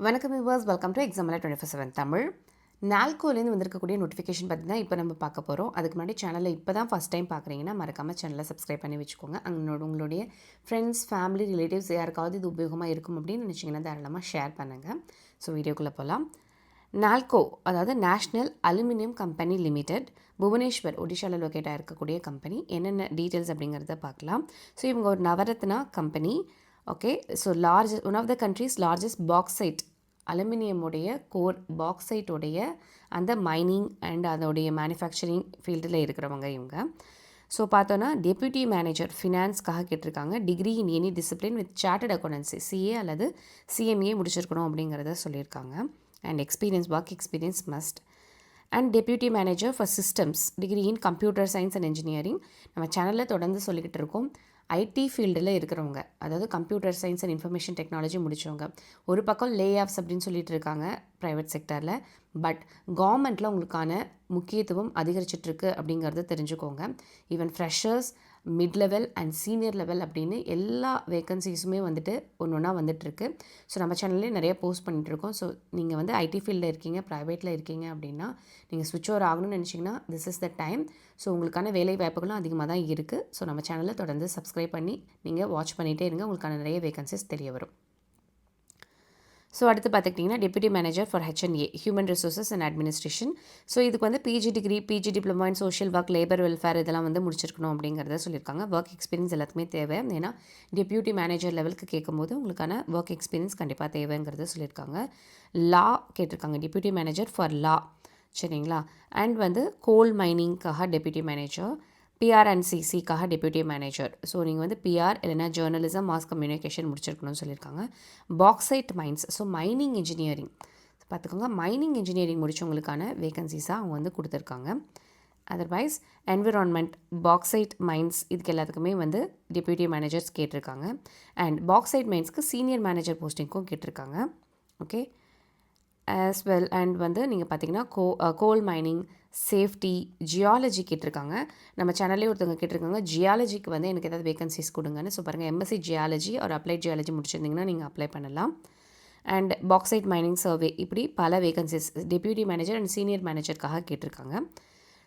வணக்கம் viewers, welcome to exam 24/7 Tamil. நால்கோலேருந்து வந்திருக்கக்கூடிய நோட்டிஃபிகேஷன் பற்றி தான் இப்போ நம்ம பார்க்க போகிறோம். அதுக்கு முன்னாடி சேனலில் இப்போ தான் ஃபஸ்ட் டைம் பார்க்குறீங்கன்னா மறக்காமல் சேனலை சப்ஸ்கிரைப் பண்ணி வச்சுக்கோங்க. உங்களுடைய ஃப்ரெண்ட்ஸ், ஃபேமிலி, ரிலேட்டிவ்ஸ் யாருக்காவது இது உபயோகமாக இருக்கும் அப்படின்னு நினச்சிங்கன்னா தாராளமாக ஷேர் பண்ணுங்கள். ஸோ வீடியோக்குள்ளே போகலாம். நால்கோ, அதாவது national aluminium company limited, Bhubaneswar, ஒடிஷாவில் லொக்கேட் ஆகிருக்கக்கூடிய கம்பெனி. என்னென்ன டீட்டெயில்ஸ் அப்படிங்கிறத பார்க்கலாம். ஸோ இவங்க ஒரு Navratna company. Okay, so one of the country's largest bauxite, அலுமினியமுடைய கோர் பாக்ஸைட்டோடைய அந்த மைனிங் அண்ட் அதோடைய மேனுஃபேக்சரிங் ஃபீல்டில் இருக்கிறவங்க இவங்க. ஸோ பார்த்தோன்னா டெப்யூட்டி மேனேஜர் ஃபினான்ஸ்க்காக கேட்டிருக்காங்க. Degree in any discipline with chartered accountancy, CA அல்லது சிஎம்ஏ முடிச்சிருக்கணும் அப்படிங்கிறத சொல்லியிருக்காங்க. And work experience must. And deputy manager for systems, degree in computer science and engineering. நம்ம சேனலில் தொடர்ந்து சொல்லிக்கிட்டு இருக்கோம், ஐடி ஃபீல்டில் இருக்கிறவங்க, அதாவது computer science and information technology முடித்தவங்க. ஒரு பக்கம் லே ஆஃப்ஸ் அப்படின்னு சொல்லிட்டு இருக்காங்க ப்ரைவேட் செக்டரில், பட் கவர்மெண்ட்டில் உங்களுக்கான முக்கியத்துவம் அதிகரிச்சிட்ருக்கு அப்படிங்கிறத தெரிஞ்சுக்கோங்க. Even freshers, mid level and senior level அப்படின்னு எல்லா வேக்கன்சிஸுமே வந்துட்டு ஒன்று ஒன்றா வந்துட்டுருக்கு. ஸோ நம்ம சேனல்லே நிறைய போஸ்ட் பண்ணிகிட்ருக்கோம். ஸோ நீங்கள் வந்து ஐடி ஃபீல்டில் இருக்கீங்க, ப்ரைவேட்டில் இருக்கீங்க அப்படின்னா நீங்கள் ஸ்விட்ச் ஓவர் ஆகணும்னு நினச்சிங்கன்னா this is the time. So உங்களுக்கான வேலை வாய்ப்புகளும் அதிகமாக தான் இருக்குது. ஸோ நம்ம சேனலில் தொடர்ந்து சப்ஸ்கிரைப் பண்ணி நீங்கள் வாட்ச் பண்ணிகிட்டே இருங்க, உங்களுக்கான நிறைய வேகன்சிஸ் தெரிய வரும். ஸோ அடுத்து பார்த்துக்கிட்டிங்கன்னா deputy manager for HNA, human resources and administration. So இதுக்கு வந்து PG degree, PG diploma in social work, labour welfare இதெல்லாம் வந்து முடிச்சிருக்கணும் அப்படிங்கிறத சொல்லியிருக்காங்க. ஒர்க் எக்ஸ்பீரியன்ஸ் எல்லாத்துக்குமே தேவை. ஏன்னா டெப்யூட்டி மேனேஜர் லெவலுக்கு கேட்கும்போது உங்களுக்கான ஒர்க் எக்ஸ்பீரியன்ஸ் கண்டிப்பாக தேவைங்கிறத சொல்லியிருக்காங்க. லா கேட்டிருக்காங்க, டெப்யூட்டி மேனேஜர் ஃபார் லா, சரிங்களா. அண்ட் வந்து கோல் மைனிங்காக டெப்யூட்டி மேனேஜர், பிஆர்என்சிசிக்காக டெப்யூட்டி மேனேஜர். ஸோ நீங்கள் வந்து பிஆர் இல்லைனா ஜேர்னலிசம், மாஸ் கம்யூனிகேஷன் முடிச்சிருக்கணும்னு சொல்லியிருக்காங்க. Bauxite mines, so mining engineering பார்த்துக்கோங்க, மைனிங் இன்ஜினியரிங் முடித்தவங்களுக்கான வேகன்சிஸாக அவங்க வந்து கொடுத்துருக்காங்க. அதர்வைஸ் என்விரான்மெண்ட், பாக்ஸைட் மைன்ஸ் இதுக்கு எல்லாத்துக்குமே வந்து டெப்யூட்டி மேனேஜர்ஸ் கேட்டிருக்காங்க. அண்ட் பாக்ஸைட் மைன்ஸ்க்கு சீனியர் மேனேஜர் போஸ்டிங்க்கும் கேட்டிருக்காங்க. ஓகே, ஆஸ் வெல் அண்ட் வந்து நீங்கள் பார்த்தீங்கன்னா கோல் மைனிங், சேஃப்டி, ஜியாலஜி கேட்டிருக்காங்க. நம்ம சேனல்லே ஒருத்தவங்க கேட்டிருக்காங்க ஜியாலஜிக்கு வந்து எனக்கு ஏதாவது வேகன்சிஸ் கொடுங்கன்னு. ஸோ பாருங்கள், எம்எஸ்சி ஜியாலஜி ஒரு அப்ளைட் ஜியாலஜி முடிச்சிருந்தீங்கன்னா நீங்கள் அப்ளை பண்ணலாம். அண்ட் பாக்ஸைட் மைனிங் சர்வே, இப்படி பல vacancies deputy manager and senior மேனேஜருக்காக கேட்டிருக்காங்க.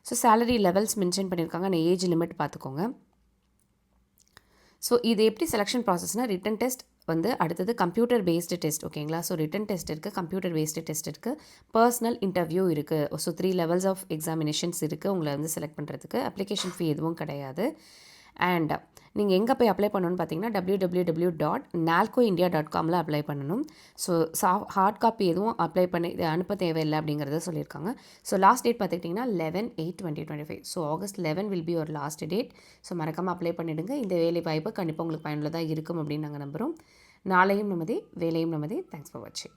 ஸோ சேலரி லெவல்ஸ் மென்ஷன் பண்ணியிருக்காங்க. அந்த ஏஜ் லிமிட் பார்த்துக்கோங்க. ஸோ இது எப்படி செலெக்ஷன் ப்ராசஸ்னால் ரிட்டன் டெஸ்ட் வந்து அடுத்தது கம்ப்யூட்டர் பேஸ்டு டெஸ்ட். ஓகேங்களா. ஸோ ரிட்டன் டெஸ்ட் இருக்குது, கம்ப்யூட்டர் பேஸ்டு டெஸ்ட் இருக்குது, பர்சனல் இன்டர்வியூ இருக்குது. ஸோ 3 லெவல்ஸ் ஆஃப் எக்ஸாமினேஷன்ஸ் இருக்குது உங்களை வந்து செலக்ட் பண்ணுறதுக்கு. அப்ளிகேஷன் ஃபீ எதுவும் கிடையாது. அண்ட் நீங்கள் எங்கே போய் அப்ளை பண்ணணும்னு பார்த்தீங்கன்னா www.nalcoindia.comல அப்ளை பண்ணணும். ஸோ ஹார்ட் காப்பி எதுவும் அனுப்ப தேவையில்லை அப்படிங்கிறத சொல்லியிருக்காங்க. ஸோ லாஸ்ட் டேட் பார்த்துக்கிட்டிங்கன்னா 11/8/2025. ஸோ August 11 வில் பி ஒரு லாஸ்ட் டேட். ஸோ மறக்காமல் அப்ளை பண்ணிவிடுங்க. இந்த வேலை வாய்ப்பு கண்டிப்பாக உங்களுக்கு பயனுள்ளதாக இருக்கும் அப்படின்னு நாங்கள் நம்புகிறோம். நாளையும் நமதே, வேலையும் நமதே. தேங்க்ஸ் ஃபார் வாட்சிங்.